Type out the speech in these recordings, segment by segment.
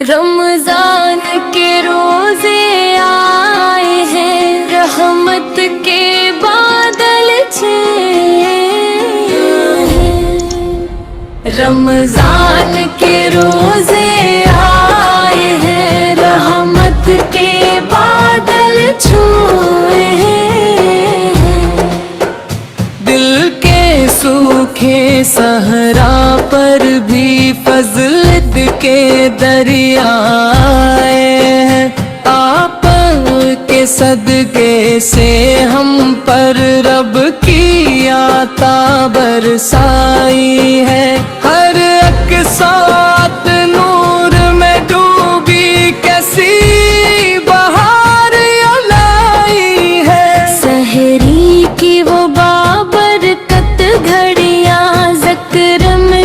رمضان کے روزے آئے ہیں، رحمت کے بادل چھائے ہیں۔ رمضان کے روزے آئے ہیں، رحمت کے بادل چھائے ہیں۔ دل کے سوکھے صحرا پر بھی فضل کے دریا ہیں۔ آپ کے صدقے سے ہم پر رب کی عطا برسائی ہے۔ ہر ایک ساتھ نور میں ڈوبی کیسی بہار لائی ہے۔ سحری کی وہ بابرکت گھڑیاں ذکر میں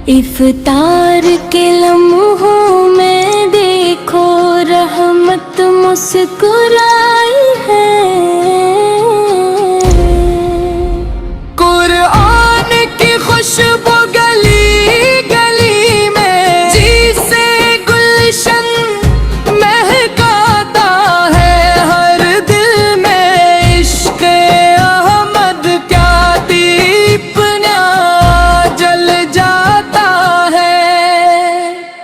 افطار کے لمحوں میں دیکھو رحمت مسکرائی ہے۔ قرآن کی خوشبو گلی گلی میں جیسے گلشن مہکاتا ہے۔ ہر دل میں عشق احمد کیا دیپ جل جاتا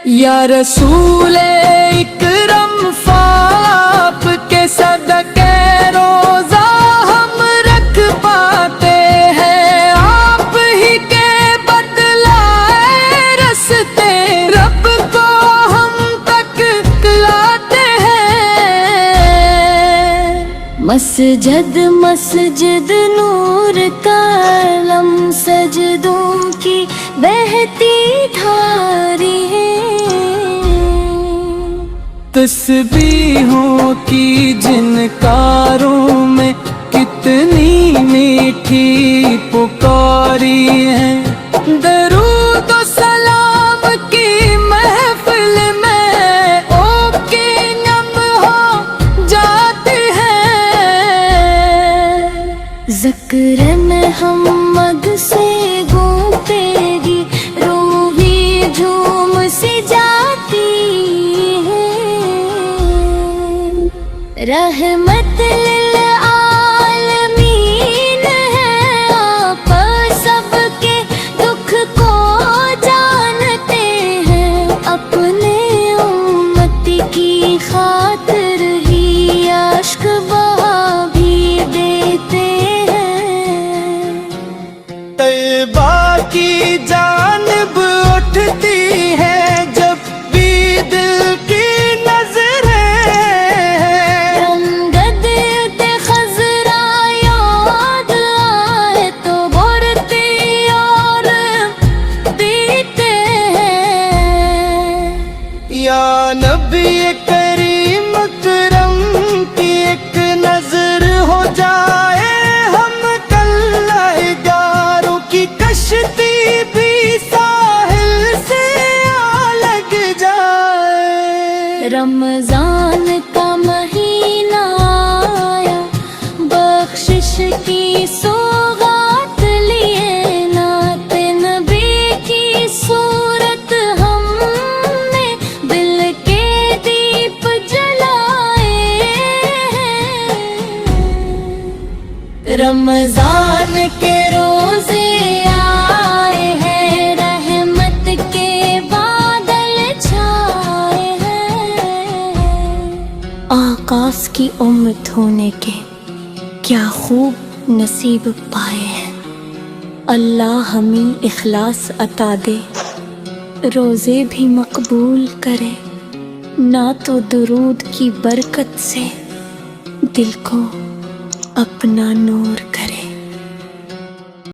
یا رسول اکرم، آپ کے صدقے روزہ ہم رکھ پاتے ہیں۔ آپ ہی کے بتلائے رستے رب کو ہم تک لاتے ہیں۔ مسجد مسجد نور کا علم، سجدوں کی بہتی دھاری ہے۔ تسبیحوں کی جنکاروں میں کتنی میٹھی پکاری ہے۔ درود و سلام کی محفل میں اوکے نم ہو جاتے ہیں۔ ذکر محمد سے گونجتے گی روحی جھوم سی جاتی ہے۔ رحمت للعالمین ہے، آپ سب کے دکھ کو جانتے ہیں۔ اپنے امت کی خاطر ہی اشک بہا بھی دیتے ہیں۔ طیبہ کی جانب اٹھتی ہے جب بھی دل کی یا نبی کریم اکرم کی ایک نظر ہو جائے، ہم کل گاروں کی کشتی بھی ساحل سے لگ جائے۔ رمضان کا مہینہ آیا، بخشش کی سوغات لیے، نعت نبی کی صورت ہم رمضان کے روزے آئے ہیں، رحمت کے بادل چھائے ہیں۔ آغاز کی امت ہونے کے کیا خوب نصیب پائے ہیں۔ اللہ ہمیں اخلاص عطا دے، روزے بھی مقبول کرے۔ نعت و درود کی برکت سے دل کو اپنا نور